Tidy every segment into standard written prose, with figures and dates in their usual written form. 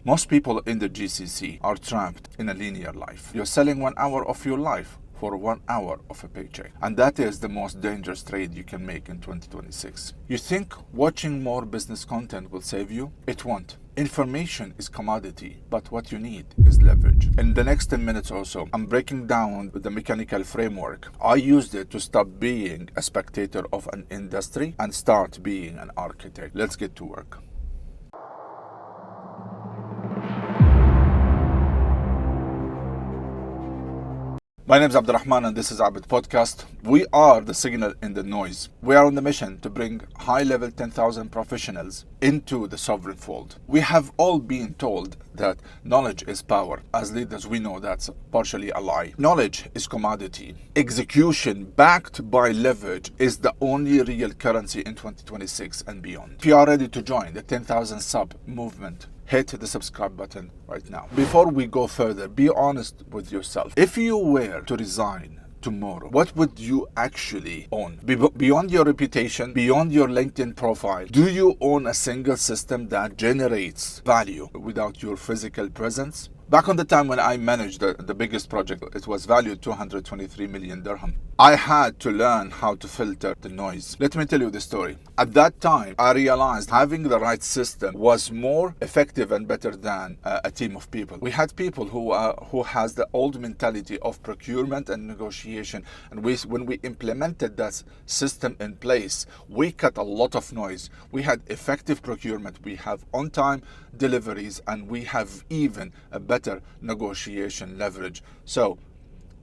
Most people in the GCC are trapped in a linear life. You're selling 1 hour of your life for 1 hour of a paycheck. And that is the most dangerous trade you can make in 2026. You think watching more business content will save you? It won't. Information is commodity, but what you need is leverage. In the next 10 minutes or so, I'm breaking down the mechanical framework. I used it to stop being a spectator of an industry and start being an architect. Let's get to work. My name is Abdurrahman and this is Abid Podcast. We are the signal in the noise. We are on the mission to bring high-level 10,000 professionals into the sovereign fold. We have all been told that knowledge is power. As leaders, we know that's partially a lie. Knowledge is commodity. Execution backed by leverage is the only real currency in 2026 and beyond. If you are ready to join the 10,000 sub movement, hit the subscribe button right now. Before we go further, be honest with yourself. If you were to resign tomorrow, what would you actually own? Beyond your reputation, beyond your LinkedIn profile, do you own a single system that generates value without your physical presence? Back on the time when I managed the biggest project, it was valued 223 million dirham. I had to learn how to filter the noise. Let me tell you the story. At that time, I realized having the right system was more effective and better than a team of people. We had people who has the old mentality of procurement and negotiation. And when we implemented that system in place, we cut a lot of noise. We had effective procurement. We have on-time deliveries, and we have even a better negotiation leverage. So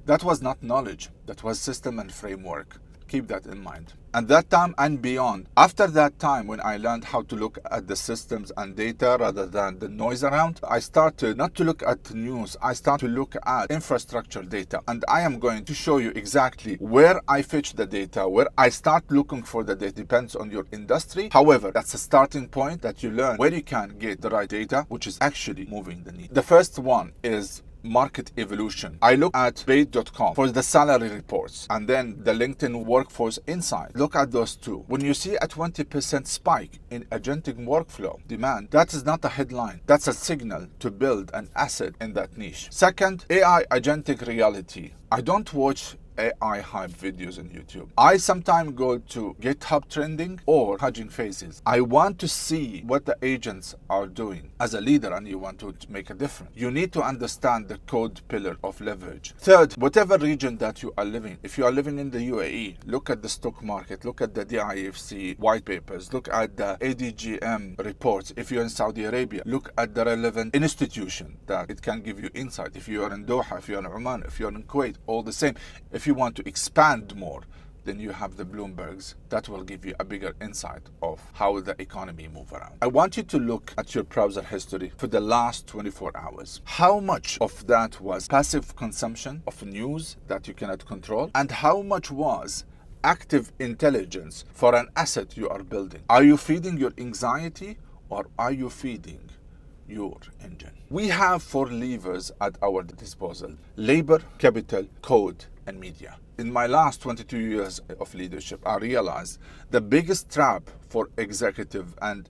that was not knowledge, that was system and framework. Keep that in mind. And that time and beyond, after that time when I learned how to look at the systems and data rather than the noise around, I started not to look at news, I started to look at infrastructure data. And I am going to show you exactly where I fetch the data, where I start looking for the data. Depends on your industry. However, that's a starting point that you learn where you can get the right data, which is actually moving the needle. The first one is market evolution. I look at paid.com for the salary reports and then the LinkedIn workforce insight. Look at those two. When you see a 20% spike in agentic workflow demand, that is not a headline. That's a signal to build an asset in that niche. Second, AI agentic reality. I don't watch AI hype videos on YouTube. I sometimes go to GitHub trending or Hugging Faces. I want to see what the agents are doing. As a leader and you want to make a difference, you need to understand the code pillar of leverage. Third, whatever region that you are living, if you are living in the UAE, look at the stock market, look at the DIFC white papers, look at the ADGM reports. If you're in Saudi Arabia, look at the relevant institution that it can give you insight. If you are in Doha, if you're in Oman, if you're in Kuwait, all the same. If you want to expand more, then you have the Bloombergs. That will give you a bigger insight of how the economy moves around. I want you to look at your browser history for the last 24 hours. How much of that was passive consumption of news that you cannot control? And how much was active intelligence for an asset you are building? Are you feeding your anxiety or are you feeding your engine? We have 4 levers at our disposal: labor, capital, code, and media. In my last 22 years of leadership, I realized the biggest trap for executive and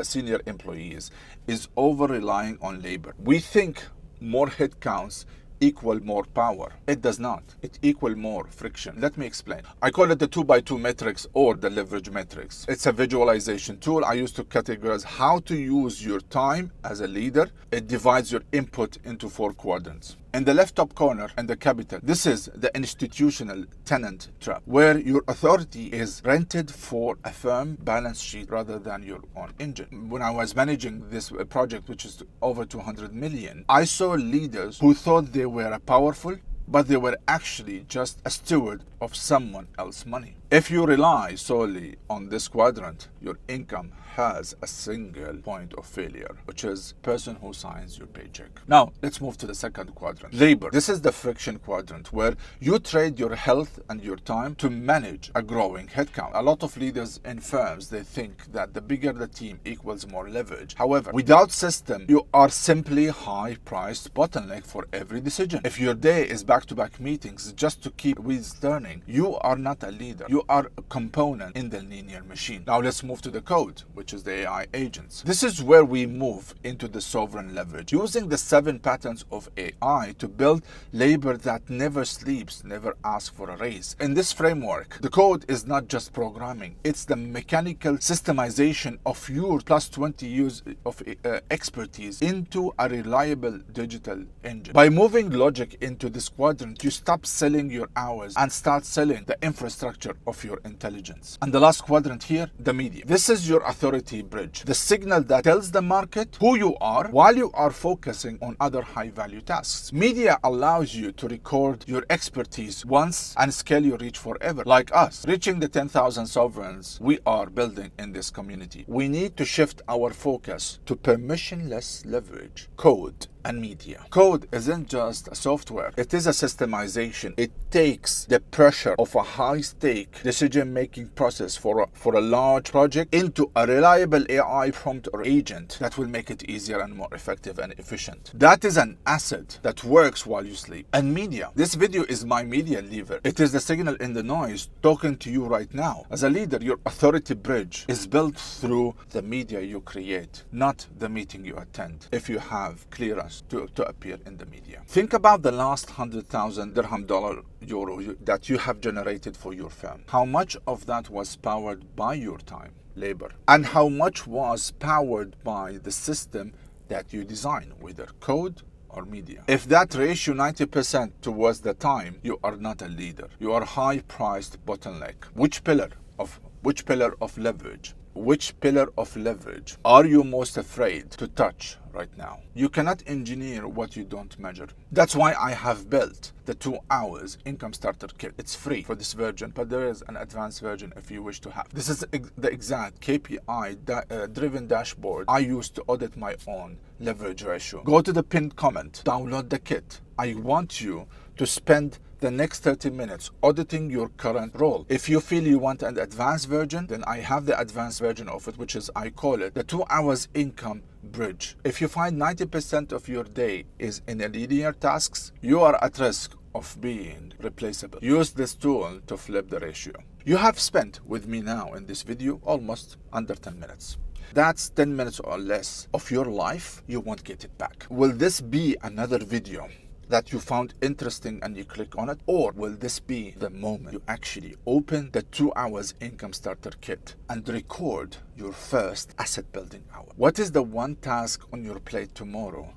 senior employees is over-relying on labor. We think more headcounts equal more power. It does not. It equal more friction. Let me explain. I call it the 2x2 matrix or the leverage matrix. It's a visualization tool I use to categorize how to use your time as a leader. It divides your input into 4 quadrants. In the left top corner and the capital, this is the institutional tenant trap, where your authority is rented for a firm balance sheet rather than your own engine. When I was managing this project, which is over 200 million, I saw leaders who thought they were powerful, but they were actually just a steward of someone else's money. If you rely solely on this quadrant, your income has a single point of failure, which is person who signs your paycheck. Now, let's move to the second quadrant. Labor. This is the friction quadrant where you trade your health and your time to manage a growing headcount. A lot of leaders in firms, they think that the bigger the team equals more leverage. However, without system, you are simply high-priced bottleneck for every decision. If your day is back-to-back meetings just to keep wheels turning, you are not a leader. You are a component in the linear machine. Now let's move to the code, which is the AI agents. This is where we move into the sovereign leverage, using the 7 patterns of AI to build labor that never sleeps, never asks for a raise. In this framework, the code is not just programming, it's the mechanical systemization of your plus 20 years of expertise into a reliable digital engine. By moving logic into this quadrant, you stop selling your hours and start selling the infrastructure of your intelligence. And the last quadrant here, the media. This is your authority bridge, the signal that tells the market who you are while you are focusing on other high-value tasks. Media allows you to record your expertise once and scale your reach forever. Like us, reaching the 10,000 sovereigns we are building in this community. We need to shift our focus to permissionless leverage, code, and media. Code isn't just a software, it is a systemization. It takes the pressure of a high-stake decision-making process for a large project into a reliable AI prompt or agent that will make it easier and more effective and efficient. That is an asset that works while you sleep. And media. This video is my media lever. It is the signal in the noise talking to you right now. As a leader, your authority bridge is built through the media you create, not the meeting you attend, if you have clearance to appear in the media. Think about the last 100,000 dirham, dollar, euro that you have generated for your firm. How much of that was powered by your time, labor, and how much was powered by the system that you design, whether code or media? If that ratio 90% towards the time, you are not a leader. You are a high-priced bottleneck. Which pillar of leverage? Which pillar of leverage are you most afraid to touch right now? You cannot engineer what you don't measure. That's why I have built the 2 hours income starter kit. It's free for this version, but there is an advanced version if you wish to have. This is the exact KPI driven dashboard I use to audit my own leverage ratio. Go to the pinned comment, download the kit. I want you to spend the next 30 minutes auditing your current role. If you feel you want an advanced version, then I have the advanced version of it, which is, I call it the 2 hours income bridge. If you find 90% of your day is in a linear tasks, you are at risk of being replaceable. Use this tool to flip the ratio. You have spent with me now in this video almost under 10 minutes. That's 10 minutes or less of your life. You won't get it back. Will this be another video that you found interesting and you click on it? Or will this be the moment you actually open the 2 hours income starter kit and record your first asset building hour? What is the one task on your plate tomorrow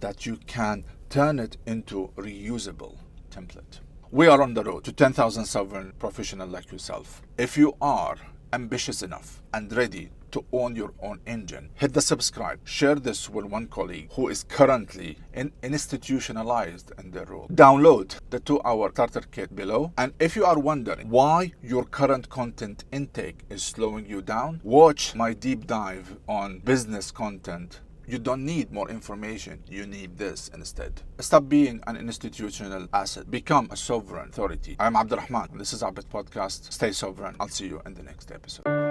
that you can turn it into reusable template? We are on the road to 10,000 sovereign professional like yourself. If you are ambitious enough and ready to own your own engine, hit the subscribe. Share this with one colleague who is currently institutionalized in their role. Download the 2-hour starter kit below. And if you are wondering why your current content intake is slowing you down, watch my deep dive on business content. You don't need more information, you need this instead. Stop being an institutional asset. Become a sovereign authority. I'm Abdurrahman. This is Abid Podcast. Stay sovereign. I'll see you in the next episode.